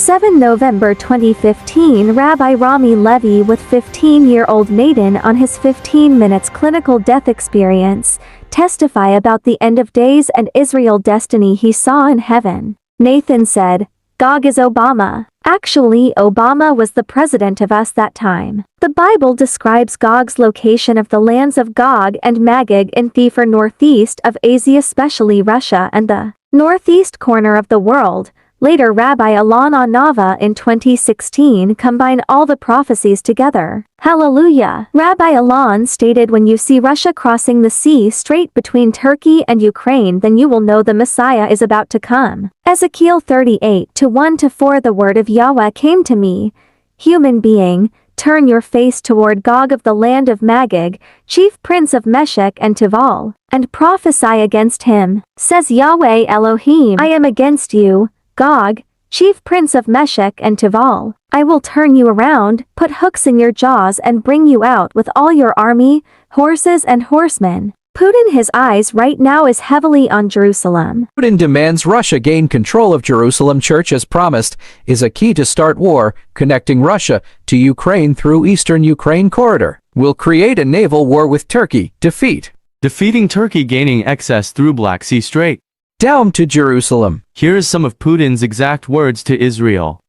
7 November 2015, Rabbi Rami Levy with 15-year-old Natan on his 15 minutes clinical death experience, testify about the end of days and Israel destiny he saw in heaven. Natan said, "Gog is Obama. Actually, Obama was the president of us that time." The Bible describes Gog's location of the lands of Gog and Magog in the far northeast of Asia, especially Russia and the northeast corner of the world. Later, Rabbi Alon Anava in 2016 combined all the prophecies together. Hallelujah. Rabbi Alon stated, "When you see Russia crossing the sea straight between Turkey and Ukraine, then you will know the Messiah is about to come." Ezekiel 38:1-4 The word of Yahweh came to me, "Human being, turn your face toward Gog of the land of Magog, chief prince of Meshekh and Tuval, and prophesy against him. Says Yahweh Elohim, I am against you, Gog, chief prince of Meshekh and Tuval. I will turn you around, put hooks in your jaws and bring you out with all your army, horses and horsemen." Putin, his eyes right now is heavily on Jerusalem. Putin demands Russia gain control of Jerusalem Church as promised, is a key to start war, connecting Russia to Ukraine through eastern Ukraine corridor. Will create a naval war with Turkey, defeating Turkey gaining access through Black Sea Strait. Down to Jerusalem. Here is some of Putin's exact words to Israel.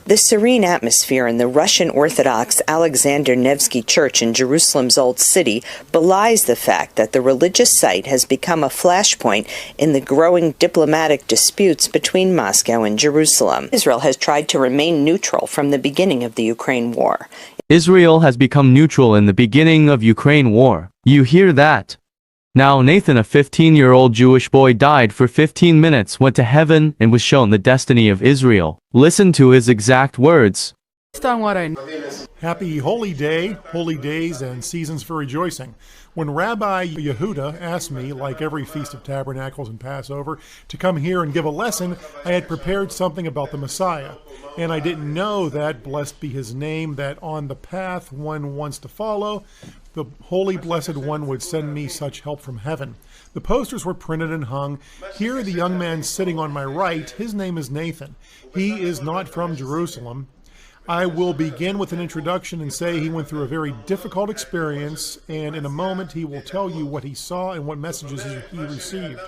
The serene atmosphere in the Russian Orthodox Alexander Nevsky Church in Jerusalem's Old City belies the fact that the religious site has become a flashpoint in the growing diplomatic disputes between Moscow and Jerusalem. Israel has tried to remain neutral from the beginning of the Ukraine war. Israel has become neutral in the beginning of Ukraine war. You hear that? Now Natan, a 15-year-old Jewish boy, died for 15 minutes, went to heaven, and was shown the destiny of Israel. Listen to his exact words. Happy holy day, holy days, and seasons for rejoicing. When Rabbi Yehuda asked me, like every Feast of Tabernacles and Passover, to come here and give a lesson, I had prepared something about the Messiah. And I didn't know that, blessed be his name, that on the path one wants to follow, the Holy Blessed One would send me such help from heaven. The posters were printed and hung. Here, the young man sitting on my right, his name is Nathan. He is not from Jerusalem. I will begin with an introduction and say he went through a very difficult experience, and in a moment he will tell you what he saw and what messages he received.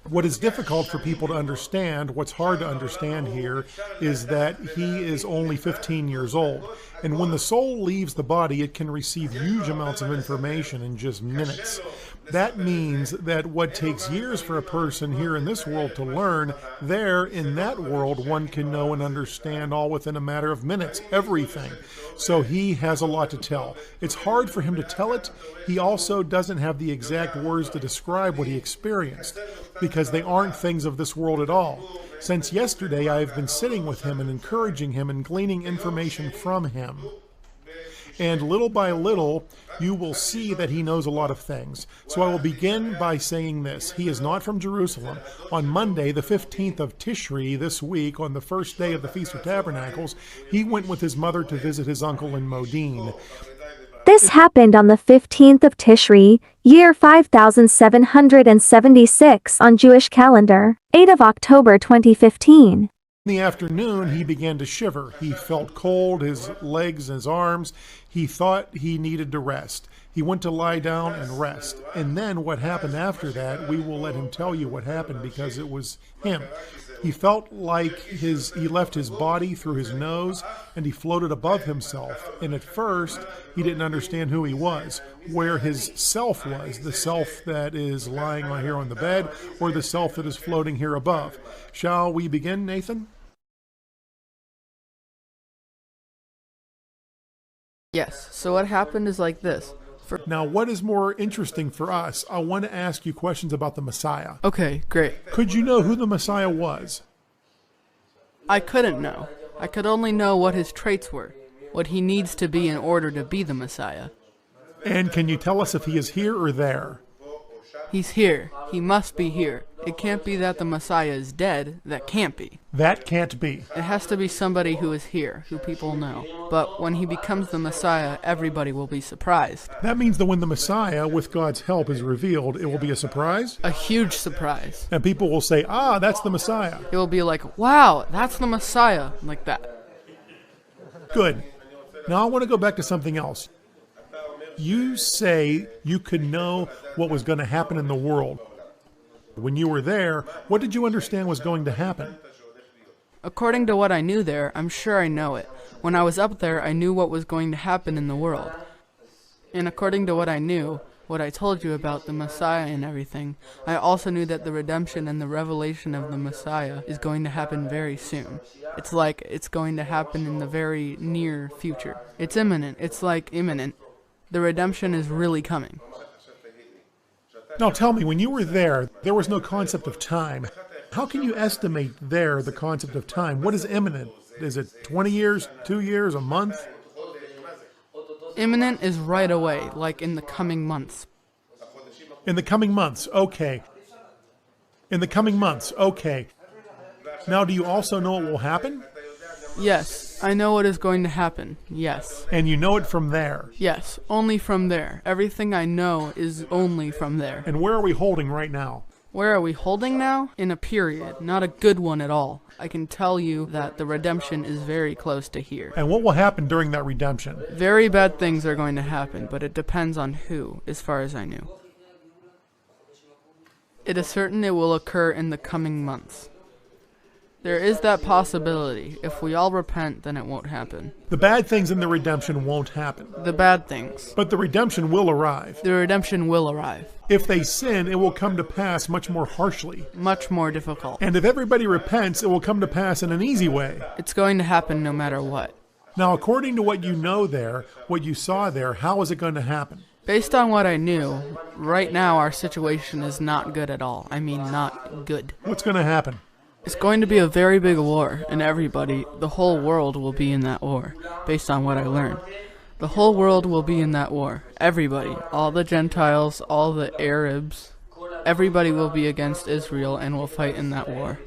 What is difficult for people to understand, what's hard to understand here, is that he is only 15 years old. And when the soul leaves the body, it can receive huge amounts of information in just minutes. That means that what takes years for a person here in this world to learn, there in that world one can know and understand all within a matter of minutes, everything. So he has a lot to tell. It's hard for him to tell it. He also doesn't have the exact words to describe what he experienced, because they aren't things of this world at all. Since yesterday, I have been sitting with him and encouraging him and gleaning information from him. And little by little, you will see that he knows a lot of things. So I will begin by saying this. He is not from Jerusalem. On Monday, the 15th of Tishri this week, on the first day of the Feast of Tabernacles, he went with his mother to visit his uncle in Modin. This happened on the 15th of Tishri, year 5776 on Jewish calendar, 8 of October 2015. In the afternoon, he began to shiver. He felt cold, his legs, his arms. He thought he needed to rest. He went to lie down and rest. And then what happened after that, we will let him tell you what happened, because it was him. He felt like he left his body through his nose, and he floated above himself. And at first, he didn't understand who he was, where his self was, the self that is lying right here on the bed, or the self that is floating here above. Shall we begin, Nathan? Yes, so what happened is like this. Now, what is more interesting for us? I want to ask you questions about the Messiah. Okay, great. Could you know who the Messiah was? I couldn't know. I could only know what his traits were, what he needs to be in order to be the Messiah. And can you tell us if he is here or there? He's here. He must be here. It can't be that the Messiah is dead. That can't be. That can't be. It has to be somebody who is here, who people know. But when he becomes the Messiah, everybody will be surprised. That means that when the Messiah, with God's help, is revealed, it will be a surprise? A huge surprise. And people will say, ah, that's the Messiah. It will be like, wow, that's the Messiah, like that. Good. Now I want to go back to something else. You say you could know what was going to happen in the world. When you were there, what did you understand was going to happen? According to what I knew there, I'm sure I know it. When I was up there, I knew what was going to happen in the world. And according to what I knew, what I told you about the Messiah and everything, I also knew that the redemption and the revelation of the Messiah is going to happen very soon. It's like it's going to happen in the very near future. It's imminent. It's like imminent. The redemption is really coming. Now tell me, when you were there was no concept of time. How can you estimate there the concept of time? What is imminent? Is it 20 years, 2 years, a month? Imminent is right away, like in the coming months. In the coming months, okay. In the coming months, okay. Now do you also know what will happen? Yes, I know what is going to happen, yes. And you know it from there? Yes, only from there. Everything I know is only from there. And where are we holding right now? Where are we holding now? In a period, not a good one at all. I can tell you that the redemption is very close to here. And what will happen during that redemption? Very bad things are going to happen, but it depends on who, as far as I knew. It is certain it will occur in the coming months. There is that possibility. If we all repent, then it won't happen. The bad things in the redemption won't happen. The bad things. But the redemption will arrive. The redemption will arrive. If they sin, it will come to pass much more harshly. Much more difficult. And if everybody repents, it will come to pass in an easy way. It's going to happen no matter what. Now, according to what you know there, what you saw there, how is it going to happen? Based on what I knew, right now our situation is not good at all. I mean, not good. What's going to happen? It's going to be a very big war, and everybody, the whole world will be in that war, based on what I learned. The whole world will be in that war. Everybody, all the Gentiles, all the Arabs, everybody will be against Israel and will fight in that war.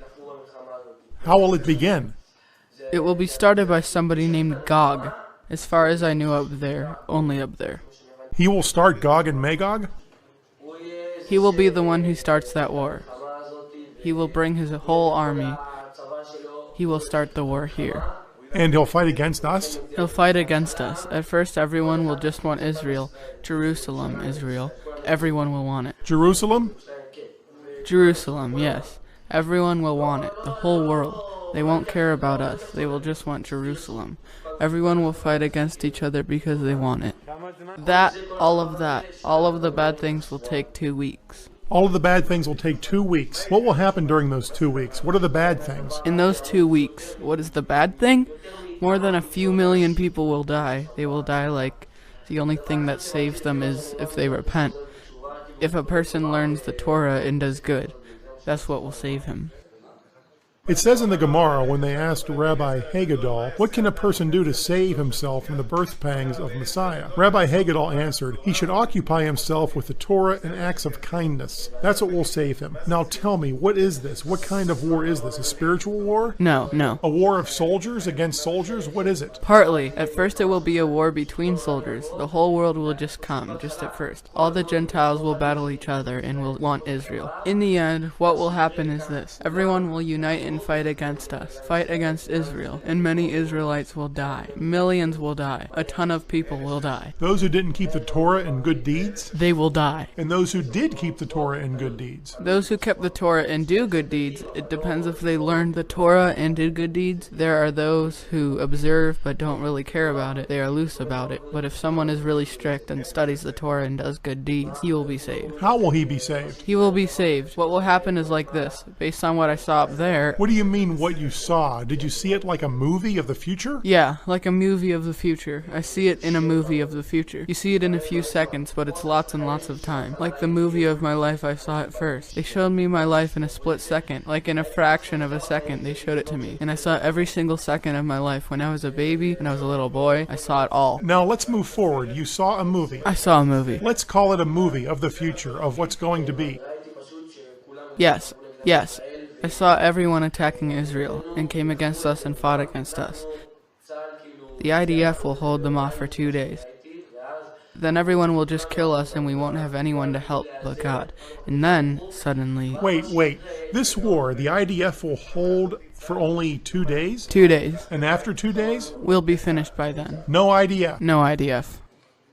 How will it begin? It will be started by somebody named Gog. As far as I knew up there, only up there. He will start Gog and Magog? He will be the one who starts that war. He will bring his whole army. He will start the war here. And he'll fight against us? He'll fight against us. At first, everyone will just want Israel. Jerusalem, Israel. Everyone will want it. Jerusalem? Jerusalem, yes. Everyone will want it. The whole world. They won't care about us. They will just want Jerusalem. Everyone will fight against each other because they want it. All of the bad things will take 2 weeks. All of the bad things will take 2 weeks. What will happen during those 2 weeks? What are the bad things? In those 2 weeks, what is the bad thing? More than a few million people will die. They will die like the only thing that saves them is if they repent. If a person learns the Torah and does good, that's what will save him. It says in the Gemara, when they asked Rabbi Hagedal, what can a person do to save himself from the birth pangs of Messiah? Rabbi Hagedal answered, he should occupy himself with the Torah and acts of kindness. That's what will save him. Now tell me, what is this? What kind of war is this? A spiritual war? No. A war of soldiers against soldiers? What is it? Partly. At first it will be a war between soldiers. The whole world will just come, just at first. All the Gentiles will battle each other and will want Israel. In the end, what will happen is this. Everyone will unite and fight against us, fight against Israel, and many Israelites will die. Millions will die. A ton of people will die. Those who didn't keep the Torah and good deeds? They will die. And those who did keep the Torah and good deeds? Those who kept the Torah and do good deeds, it depends if they learned the Torah and did good deeds. There are those who observe but don't really care about it. They are loose about it. But if someone is really strict and studies the Torah and does good deeds, he will be saved. How will he be saved? He will be saved. What will happen is like this. Based on what I saw up there... What do you mean what you saw? Did you see it like a movie of the future? Yeah, like a movie of the future. I see it in a movie of the future. You see it in a few seconds, but it's lots and lots of time. Like the movie of my life, I saw it first. They showed me my life in a split second. Like in a fraction of a second, they showed it to me. And I saw every single second of my life. When I was a baby, when I was a little boy, I saw it all. Now let's move forward. You saw a movie. I saw a movie. Let's call it a movie of the future, of what's going to be. Yes. Yes, I saw everyone attacking Israel and came against us and fought against us. The IDF will hold them off for 2 days. Then everyone will just kill us and we won't have anyone to help but God. And then, suddenly... Wait. This war, the IDF will hold for only 2 days? 2 days. And after 2 days? We'll be finished by then. No IDF? No IDF.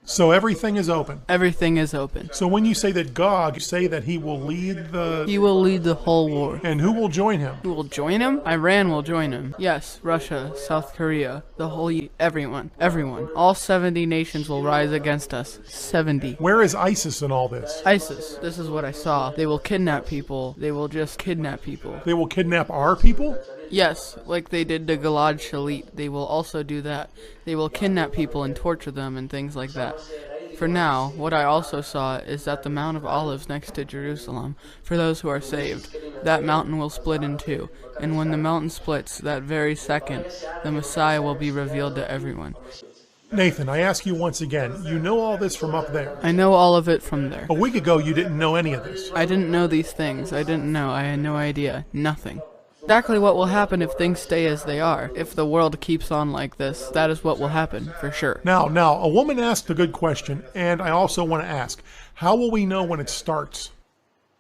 So everything is open? Everything is open. So when you say that Gog, you say that he will lead the... He will lead the whole war. And who will join him? Who will join him? Iran will join him. Yes, Russia, South Korea, the whole... everyone. Everyone. All 70 nations will rise against us. 70. Where is ISIS in all this? ISIS. This is what I saw. They will kidnap people. They will just kidnap people. They will kidnap our people? Yes, like they did to Gilad Shalit. They will also do that. They will kidnap people and torture them and things like that. For now, what I also saw is that the Mount of Olives next to Jerusalem, for those who are saved, that mountain will split in two. And when the mountain splits, that very second, the Messiah will be revealed to everyone. Nathan, I ask you once again, you know all this from up there? I know all of it from there. A week ago, you didn't know any of this. I didn't know these things. I didn't know. I had no idea. Nothing. Exactly what will happen if things stay as they are. If the world keeps on like this, that is what will happen, for sure. Now, a woman asked a good question, and I also want to ask, how will we know when it starts?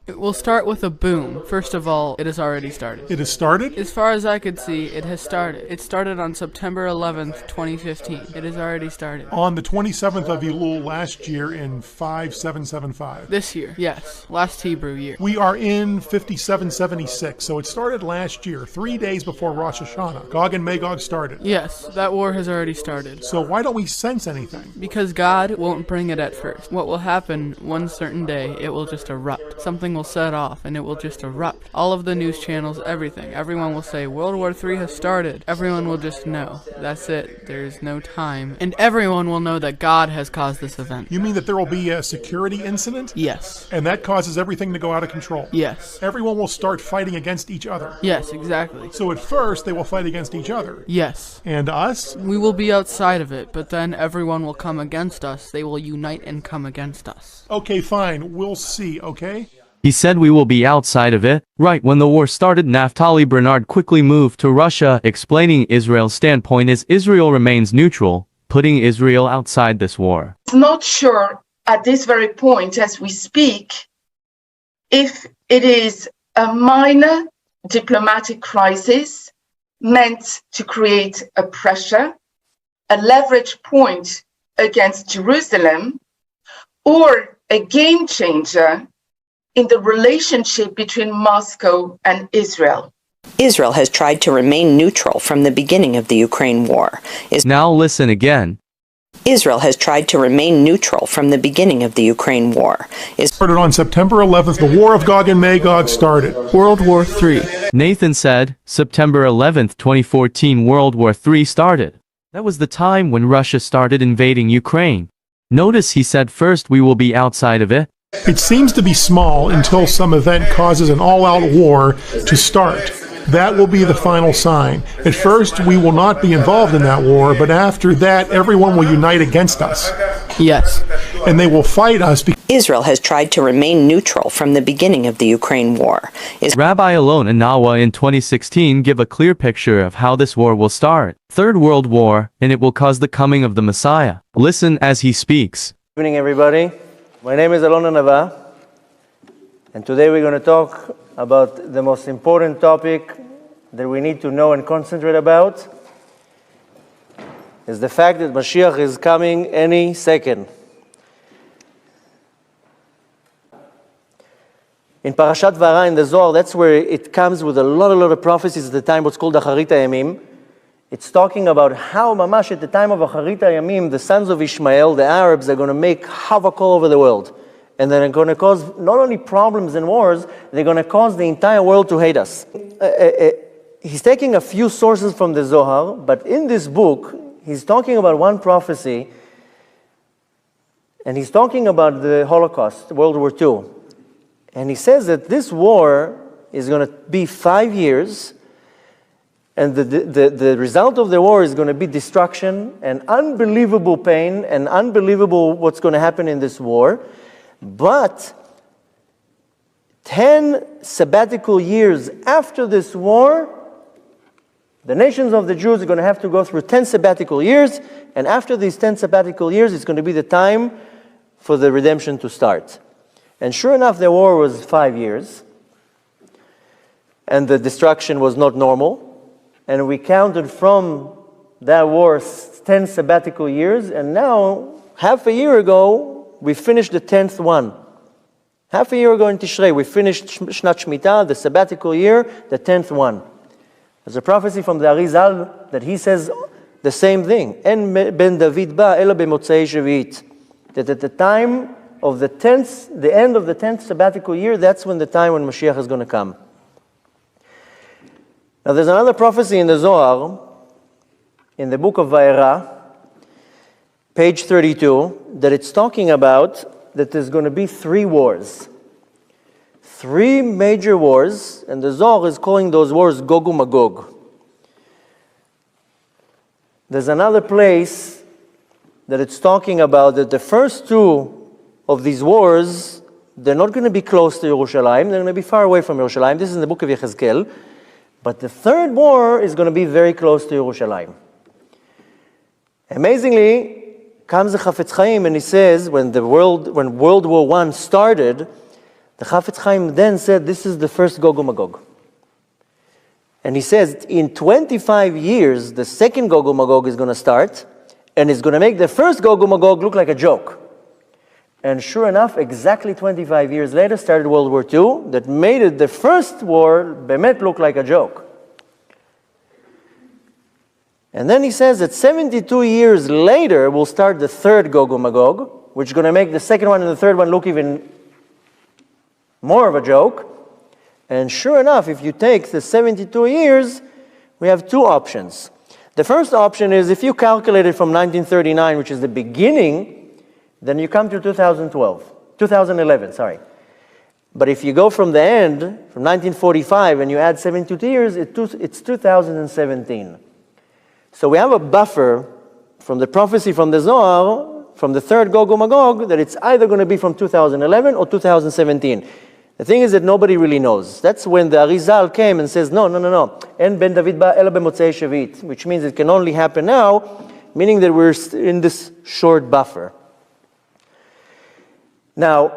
It will start with a boom. First of all, it has already started. It has started? As far as I could see, it has started. It started on September 11th, 2015. It has already started. On the 27th of Elul last year in 5775. This year, yes. Last Hebrew year. We are in 5776, so it started last year, 3 days before Rosh Hashanah. Gog and Magog started. Yes, that war has already started. So why don't we sense anything? Because God won't bring it at first. What will happen one certain day, it will just erupt. Something will set off and it will just erupt. All of the news channels, everything. Everyone will say World War III has started. Everyone will just know. That's it. There's no time. And everyone will know that God has caused this event. You mean that there will be a security incident? Yes. And that causes everything to go out of control? Yes. Everyone will start fighting against each other? Yes, exactly. So at first they will fight against each other? Yes. And us? We will be outside of it, but then everyone will come against us. They will unite and come against us. Okay, fine. We'll see, okay? He said we will be outside of it. Right when the war started, Naftali Bernard quickly moved to Russia, explaining Israel's standpoint as Israel remains neutral, putting Israel outside this war. It's not sure at this very point as we speak if it is a minor diplomatic crisis meant to create a pressure, a leverage point against Jerusalem, or a game changer in the relationship between Moscow and Israel. Israel has tried to remain neutral from the beginning of the Ukraine war. Now listen again. Israel has tried to remain neutral from the beginning of the Ukraine war. Started on September 11th, the War of Gog and Magog started. World War III. Nathan said, September 11th, 2014, World War III started. That was the time when Russia started invading Ukraine. Notice he said first we will be outside of it. It seems to be small until some event causes an all-out war to start. That will be the final sign. At first, we will not be involved in that war, but after that, everyone will unite against us. Yes. And they will fight us. Israel has tried to remain neutral from the beginning of the Ukraine war. Rabbi Alon Anava in 2016 gave a clear picture of how this war will start. Third World War, and it will cause the coming of the Messiah. Listen as he speaks. Good evening, everybody. My name is Alon Anava, and today we're going to talk about the most important topic that we need to know and concentrate about is the fact that Mashiach is coming any second. In Parashat Vara in the Zohar, that's where it comes with a lot of prophecies at the time, what's called Acharit HaYamim. It's talking about how Mamash at the time of Acharit HaYamim, the sons of Ishmael, the Arabs, are going to make havoc all over the world. And they're going to cause not only problems and wars, they're going to cause the entire world to hate us. He's taking a few sources from the Zohar, but in this book, he's talking about one prophecy, and he's talking about the Holocaust, World War II. And he says that this war is going to be 5 years, and the result of the war is going to be destruction and unbelievable pain and unbelievable what's going to happen in this war. But 10 sabbatical years after this war, the nations of the Jews are going to have to go through 10 sabbatical years, and after these 10 sabbatical years, it's going to be the time for the redemption to start. And sure enough, the war was 5 years, and the destruction was not normal, and we counted from that war 10 sabbatical years, and now, half a year ago, we finished the 10th one. Half a year ago in Tishrei, we finished Shnat Shemitah, the sabbatical year, the 10th one. There's a prophecy from the Arizal that he says the same thing. En ben David ba ela b'motzei Shevit. That at the time of the 10th, the end of the 10th sabbatical year, that's when the time when Mashiach is going to come. Now there's another prophecy in the Zohar, in the book of Vayera, page 32, that it's talking about that there's going to be 3 wars. 3 major wars, and the Zohar is calling those wars Gog and Magog. There's another place that it's talking about that the first 2 of these wars, they're not going to be close to Yerushalayim, they're going to be far away from Yerushalayim. This is in the book of Ezekiel. But the 3rd war is going to be very close to Yerushalayim. Amazingly, comes the Chafetz Chaim and he says, when World War I started, the Chafetz Chaim then said, this is the first Gog and Magog. And he says, in 25 years, the second Gog and Magog is going to start, and it's going to make the first Gog and Magog look like a joke. And sure enough, exactly 25 years later, started World War II, that made it the first war, Bemet, look like a joke. And then he says that 72 years later, we'll start the 3rd Gog and Magog, which is going to make the second one and the 3rd one look even more of a joke. And sure enough, if you take the 72 years, we have 2 options. The first option is if you calculate it from 1939, which is the beginning, then you come to 2011, sorry. But if you go from the end, from 1945, and you add 72 years, it's 2017. So we have a buffer from the prophecy from the Zohar, from the 3rd Gog and Magog, that it's either going to be from 2011 or 2017. The thing is that nobody really knows. That's when the Arizal came and says, no. En ben David ba ela b'motzei Shevit, which means it can only happen now, meaning that we're in this short buffer. Now,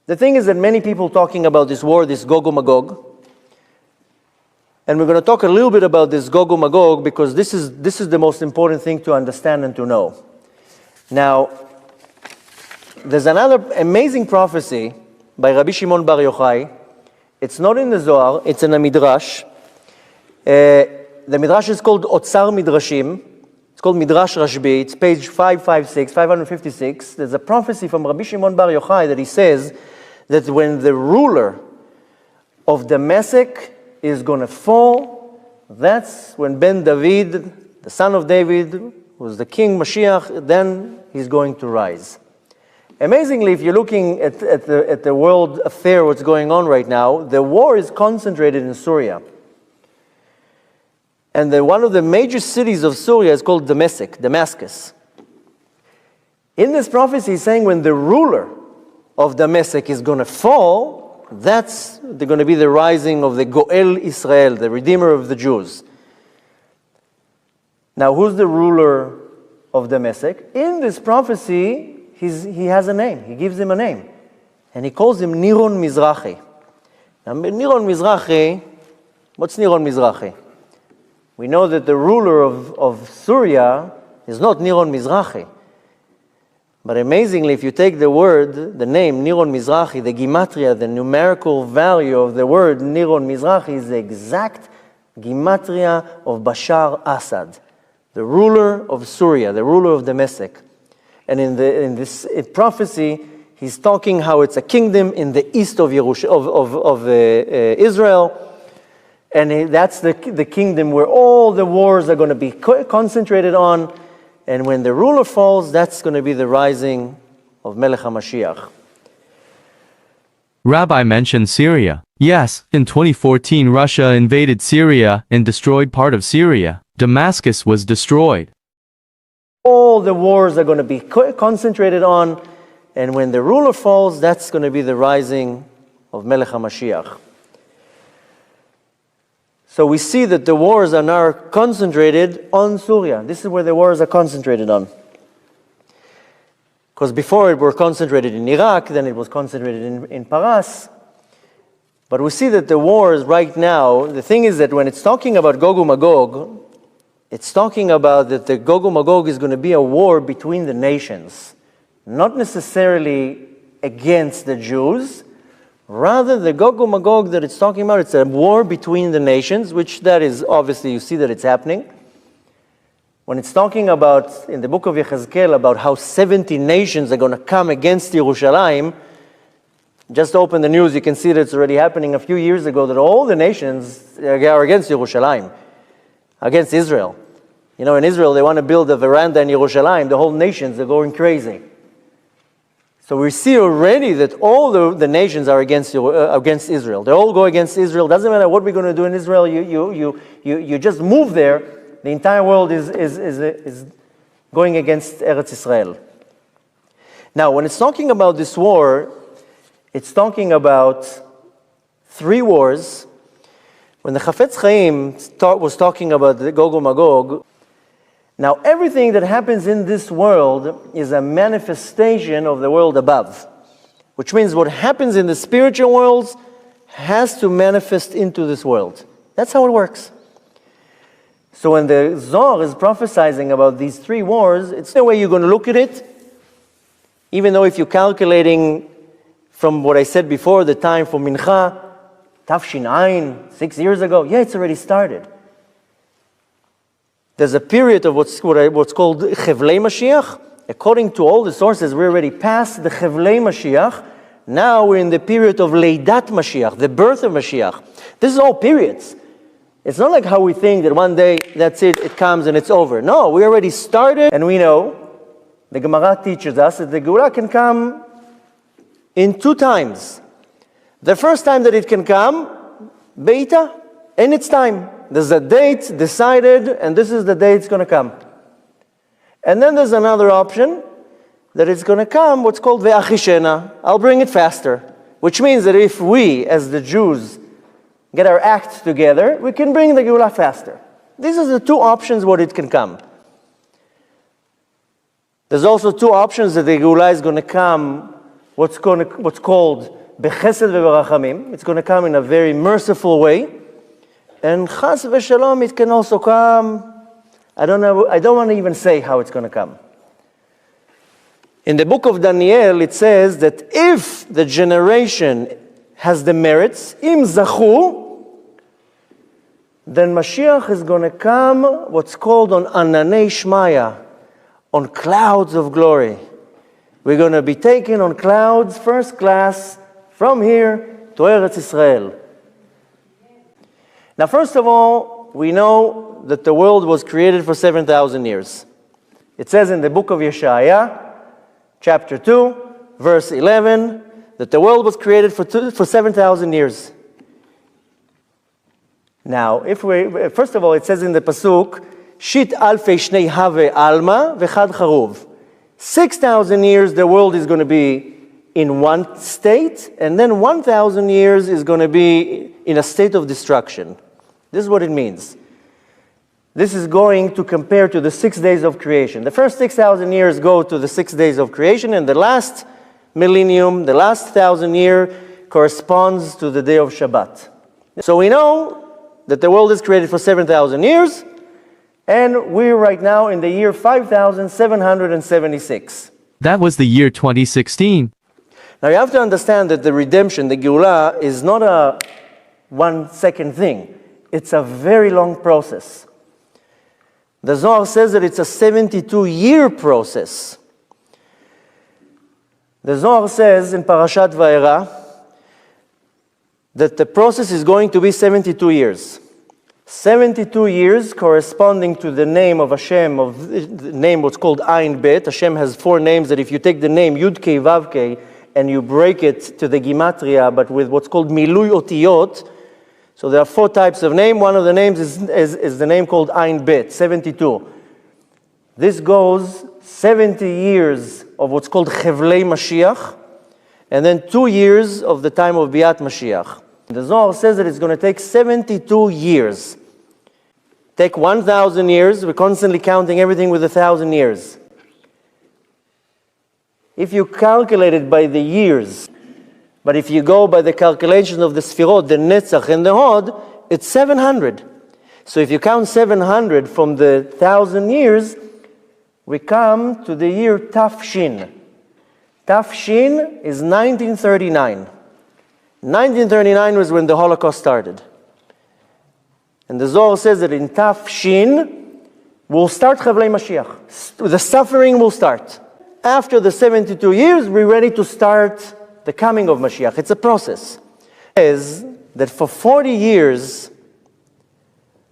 the thing is that many people talking about this war, this Gog and Magog, and we're going to talk a little bit about this Gog and Magog because this is the most important thing to understand and to know. Now, there's another amazing prophecy by Rabbi Shimon Bar Yochai. It's not in the Zohar, it's in a Midrash. The Midrash is called Otzar Midrashim. It's called Midrash Rashbi. It's page 556. There's a prophecy from Rabbi Shimon Bar Yochai that he says that when the ruler of the Meshekh is going to fall, that's when Ben David, the son of David, who's the king Mashiach, then he's going to rise. Amazingly, if you're looking at the world affair, what's going on right now, the war is concentrated in Syria. And one of the major cities of Syria is called Damascus. In this prophecy, he's saying when the ruler of Damascus is going to fall, that's going to be the rising of the Goel Israel, the Redeemer of the Jews. Now, who's the ruler of Damascus? In this prophecy, he has a name. He gives him a name. And he calls him Niron Mizrahi. Now, Niron Mizrahi, what's Niron Mizrahi? We know that the ruler of Syria is not Niron Mizrahi. But amazingly, if you take the word, the name Niron Mizrahi, the gematria, the numerical value of the word Niron Mizrahi is the exact gematria of Bashar Assad, the ruler of Syria, the ruler of Damascus. And in this prophecy, he's talking how it's a kingdom in the east of Israel, and that's the kingdom where all the wars are going to be concentrated on. And when the ruler falls, that's going to be the rising of Melech HaMashiach. Rabbi mentioned Syria. Yes, in 2014 Russia invaded Syria and destroyed part of Syria. Damascus was destroyed. All the wars are going to be concentrated on, and when the ruler falls, that's going to be the rising of Melech HaMashiach. So we see that the wars are now concentrated on Syria. This is where the wars are concentrated on. Because before it were concentrated in Iraq, then it was concentrated in Paras. But we see that the wars right now, the thing is that when it's talking about Gog and Magog, it's talking about that the Gog and Magog is going to be a war between the nations. Not necessarily against the Jews. Rather, the Gog and Magog that it's talking about, it's a war between the nations, which that is, obviously, you see that it's happening. When it's talking about, in the book of Ezekiel, about how 70 nations are going to come against Yerushalayim, just open the news, you can see that it's already happening a few years ago, that all the nations are against Yerushalayim, against Israel. You know, in Israel, they want to build a veranda in Yerushalayim, the whole nations are going crazy. So we see already that all the nations are against Israel. They all go against Israel. Doesn't matter what we're going to do in Israel, you just move there. The entire world is going against Eretz Israel. Now, when it's talking about this war, it's talking about 3 wars. When the Chafetz Chaim was talking about the Gog and Magog, now everything that happens in this world is a manifestation of the world above, which means what happens in the spiritual worlds has to manifest into this world. That's how it works. So when the Zohar is prophesying about these 3 wars, it's the way you're going to look at it, even though if you're calculating from what I said before, the time for Mincha, Tafshin Ayin, 6 years ago, yeah, it's already started. There's a period of what's called Chevlei Mashiach. According to all the sources, we're already past the Chevlei Mashiach. Now we're in the period of Leidat Mashiach, the birth of Mashiach. This is all periods. It's not like how we think that one day, that's it, it comes and it's over. No, we already started, and we know, the Gemara teaches us that the Geula can come in 2 times. The first time that it can come, Beita, in its time. There's a date decided, and this is the day it's going to come. And then there's another option, that it's going to come, what's called Ve'achishena. I'll bring it faster. Which means that if we, as the Jews, get our act together, we can bring the Geula faster. These are the 2 options what it can come. There's also 2 options that the Geula is going to come, what's called Bechesed Ve'Barachamim. It's going to come in a very merciful way. And Chas V'Shalom, it can also come, I don't want to even say how it's going to come. In the book of Daniel, it says that if the generation has the merits, im zachu, then Mashiach is going to come, what's called on Ananei Shmaya, on clouds of glory. We're going to be taken on clouds, first class, from here to Eretz Israel. Now, first of all, we know that the world was created for 7,000 years. It says in the book of Yeshaya, chapter 2, verse 11, that the world was created for 7,000 years. Now, first of all, it says in the pasuk, Shit alfei shnei have alma v'chad charuv. 6,000 years the world is going to be in one state, and then 1,000 years is going to be in a state of destruction. This is what it means. This is going to compare to the 6 days of creation. The first 6,000 years go to the 6 days of creation, and the last millennium, the last 1,000 year, corresponds to the day of Shabbat. So we know that the world is created for 7,000 years, and we're right now in the year 5,776. That was the year 2016. Now you have to understand that the redemption, the Geula, is not a 1 second thing. It's a very long process. The Zohar says that it's a 72-year process. The Zohar says in Parashat Vayera that the process is going to be 72 years. 72 years corresponding to the name of Hashem, of the name what's called Ayin Bet. Hashem has 4 names that if you take the name Yud Kei Vav Kei and you break it to the Gematria, but with what's called Milui Otiyot, so there are 4 types of name. One of the names is the name called Ayin Bet, 72. This goes 70 years of what's called Chevlei Mashiach, and then 2 years of the time of Biat Mashiach. The Zohar says that it's going to take 72 years. Take 1,000 years, we're constantly counting everything with 1,000 years. If you calculate it by the years, but if you go by the calculation of the Sfirot, the Netzach and the Horde, it's 700. So if you count 700 from the 1,000 years, we come to the year Tafshin. Tafshin is 1939. 1939 was when the Holocaust started. And the Zohar says that in Tafshin will start Chavlei Mashiach. The suffering will start. After the 72 years, we're ready to start the coming of Mashiach. It's a process. It says that for 40 years,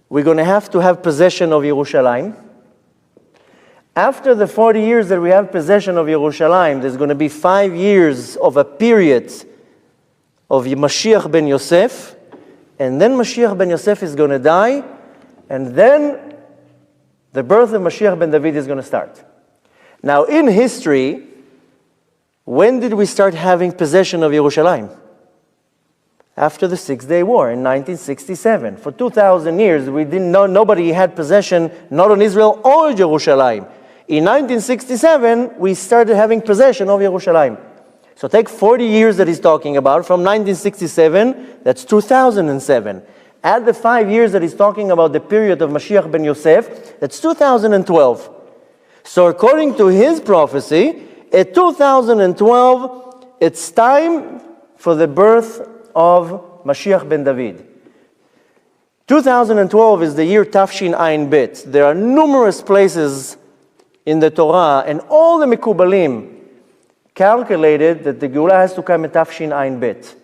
we're going to have possession of Yerushalayim. After the 40 years that we have possession of Yerushalayim, there's going to be 5 years of a period of Mashiach ben Yosef, and then Mashiach ben Yosef is going to die, and then the birth of Mashiach ben David is going to start. Now, in history, when did we start having possession of Yerushalayim? After the 6-Day War in 1967. For 2,000 years, we didn't know, nobody had possession, not on Israel or Yerushalayim. In 1967, we started having possession of Yerushalayim. So take 40 years that he's talking about, from 1967, that's 2007. Add the 5 years that he's talking about, the period of Mashiach ben Yosef, that's 2012. So according to his prophecy, at 2012, it's time for the birth of Mashiach ben David. 2012 is the year Tafshin Ayin Bet. There are numerous places in the Torah, and all the Mekubalim calculated that the Geulah has to come at Tafshin Ayin Bet.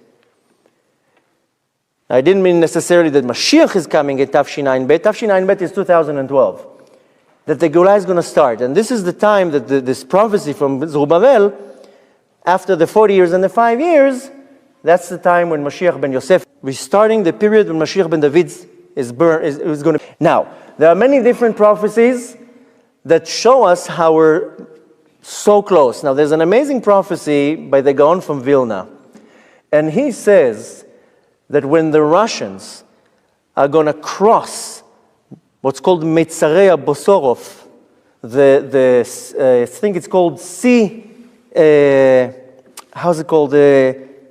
I didn't mean necessarily that Mashiach is coming at Tafshin Ayin Bet. Tafshin Ayin Bet is 2012. That the Geulah is going to start. And this is the time that this prophecy from Zerubbabel, after the 40 years and the 5 years, that's the time when Mashiach ben Yosef, we're starting the period when Mashiach ben David is going to. Now, there are many different prophecies that show us how we're so close. Now, there's an amazing prophecy by the Gaon from Vilna. And he says that when the Russians are going to cross what's called Meitzarei Bosorov, I think it's called Sea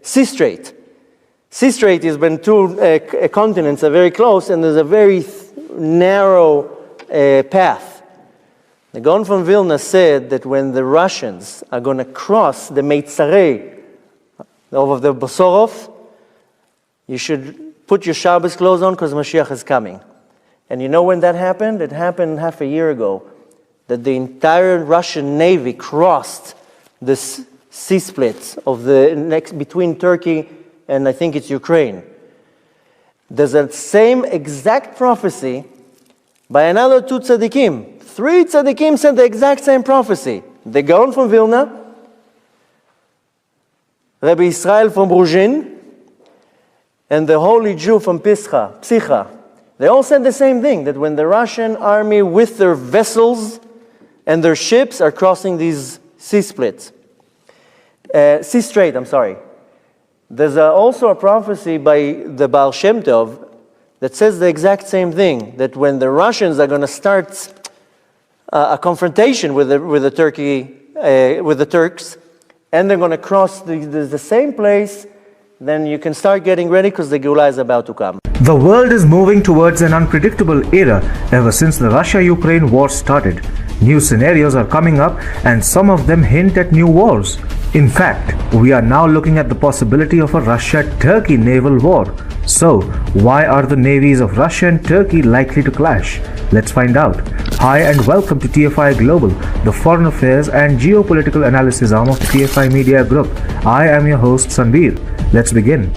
Strait. Sea Strait is when two continents are very close and there's a very narrow path. The Gaon from Vilna said that when the Russians are going to cross the Meitzarei of the Bosorov, you should put your Shabbos clothes on because Mashiach is coming. And you know when that happened? It happened half a year ago, that the entire Russian Navy crossed this sea split of the next between Turkey and I think it's Ukraine. There's that same exact prophecy by another two tzaddikim. 3 tzaddikim said the exact same prophecy. The Gaon from Vilna, Rabbi Israel from Bruzhin, and the holy Jew from Psicha. They all said the same thing, that when the Russian army with their vessels and their ships are crossing these sea strait, There's also a prophecy by the Baal Shem Tov that says the exact same thing, that when the Russians are going to start a confrontation with the Turks, and they're going to cross the same place, then you can start getting ready because the Geulah is about to come. The world is moving towards an unpredictable era ever since the Russia-Ukraine war started. New scenarios are coming up and some of them hint at new wars. In fact, we are now looking at the possibility of a Russia-Turkey naval war. So, why are the navies of Russia and Turkey likely to clash? Let's find out. Hi and welcome to TFI Global, the foreign affairs and geopolitical analysis arm of the TFI Media Group. I am your host Sanveer. Let's begin.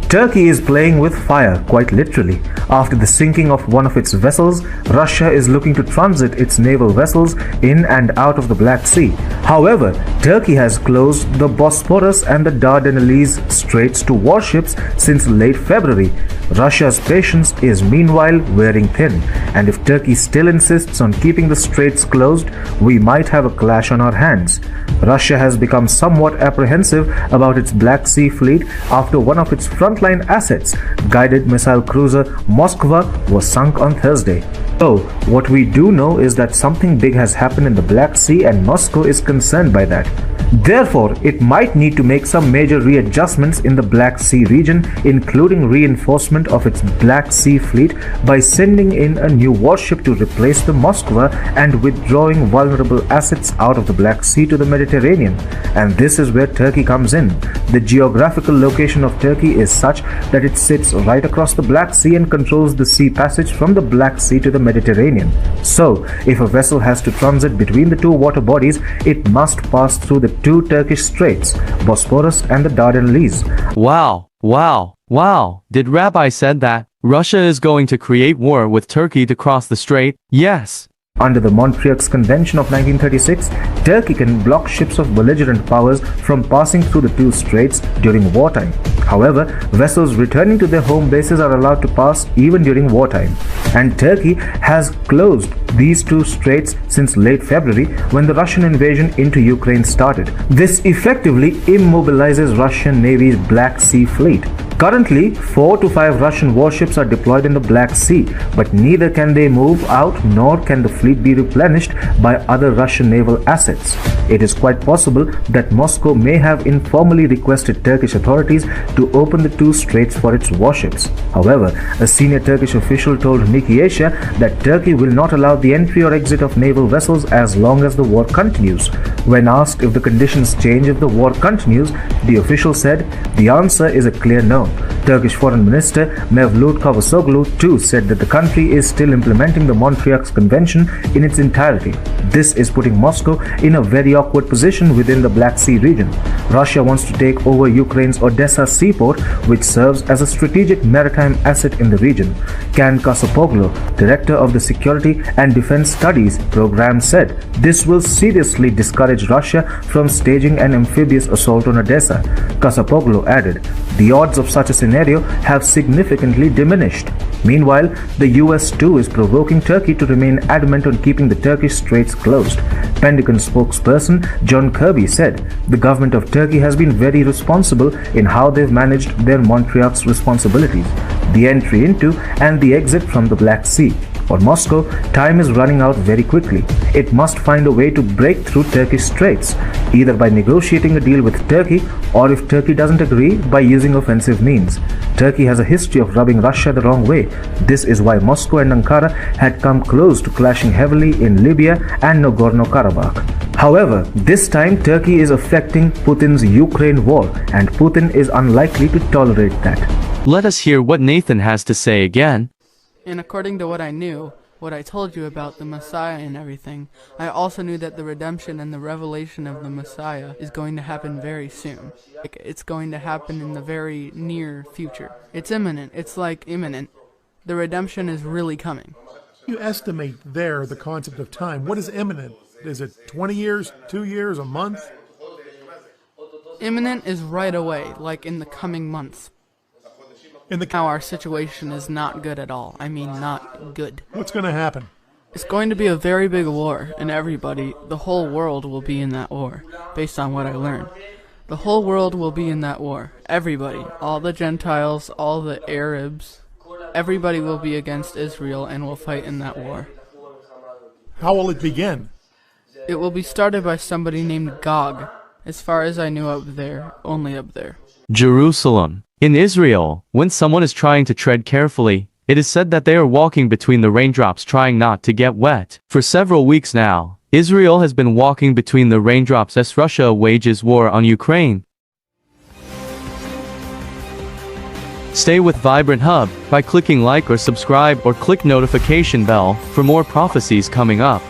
Turkey is playing with fire, quite literally. After the sinking of one of its vessels, Russia is looking to transit its naval vessels in and out of the Black Sea. However, Turkey has closed the Bosphorus and the Dardanelles Straits to warships since late February. Russia's patience is meanwhile wearing thin, and if Turkey still insists on keeping the straits closed, we might have a clash on our hands. Russia has become somewhat apprehensive about its Black Sea fleet after one of its frontline assets, guided missile cruiser Moskva, was sunk on Thursday. So, what we do know is that something big has happened in the Black Sea and Moscow is concerned by that. Therefore, it might need to make some major readjustments in the Black Sea region, including reinforcement of its Black Sea fleet by sending in a new warship to replace the Moskva and withdrawing vulnerable assets out of the Black Sea to the Mediterranean. And this is where Turkey comes in. The geographical location of Turkey is such that it sits right across the Black Sea and controls the sea passage from the Black Sea to the Mediterranean. So, if a vessel has to transit between the two water bodies, it must pass through the two Turkish straits, Bosporus and the Dardanelles. Wow. Did Rabbi said that Russia is going to create war with Turkey to cross the strait? Yes. Under the Montreal Convention of 1936, Turkey can block ships of belligerent powers from passing through the two straits during wartime. However, vessels returning to their home bases are allowed to pass even during wartime. And Turkey has closed these two straits since late February when the Russian invasion into Ukraine started. This effectively immobilizes Russian Navy's Black Sea fleet. Currently, 4 to 5 Russian warships are deployed in the Black Sea, but neither can they move out nor can the fleet be replenished by other Russian naval assets. It is quite possible that Moscow may have informally requested Turkish authorities to open the two straits for its warships. However, a senior Turkish official told Nikki Asia that Turkey will not allow the entry or exit of naval vessels as long as the war continues. When asked if the conditions change if the war continues, the official said, "The answer is a clear no." Turkish Foreign Minister Mevlut Cavusoglu too said that the country is still implementing the Montreal Convention in its entirety. This is putting Moscow in a very awkward position within the Black Sea region. Russia wants to take over Ukraine's Odessa seaport, which serves as a strategic maritime asset in the region. Can Kasapoglu, director of the Security and Defense Studies program, said this will seriously discourage Russia from staging an amphibious assault on Odessa. Kasapoglu added, "The odds of such a scenario have significantly diminished." Meanwhile, the US too is provoking Turkey to remain adamant on keeping the Turkish straits closed. Pentagon spokesperson John Kirby said the government of Turkey has been very responsible in how they've managed their Montreal's responsibilities, the entry into and the exit from the Black Sea. For Moscow, time is running out very quickly. It must find a way to break through Turkish straits, either by negotiating a deal with Turkey or, if Turkey doesn't agree, by using offensive means. Turkey has a history of rubbing Russia the wrong way. This is why Moscow and Ankara had come close to clashing heavily in Libya and Nagorno-Karabakh. However, this time Turkey is affecting Putin's Ukraine war, and Putin is unlikely to tolerate that. Let us hear what Nathan has to say again. And according to what I knew, what I told you about the Messiah and everything, I also knew that the redemption and the revelation of the Messiah is going to happen very soon. It's going to happen in the very near future. It's imminent. It's like imminent. The redemption is really coming. You estimate there the concept of time. What is imminent? Is it 20 years, 2 years, a month? Imminent is right away, like in the coming months. Now our situation is not good at all. I mean, not good. What's going to happen? It's going to be a very big war, and everybody, the whole world will be in that war, based on what I learned. The whole world will be in that war. Everybody, all the Gentiles, all the Arabs, everybody will be against Israel and will fight in that war. How will it begin? It will be started by somebody named Gog. As far as I knew up there, only up there. Jerusalem. In Israel, when someone is trying to tread carefully, it is said that they are walking between the raindrops trying not to get wet. For several weeks now, Israel has been walking between the raindrops as Russia wages war on Ukraine. Stay with Vibrant Hub by clicking like or subscribe or click notification bell for more prophecies coming up.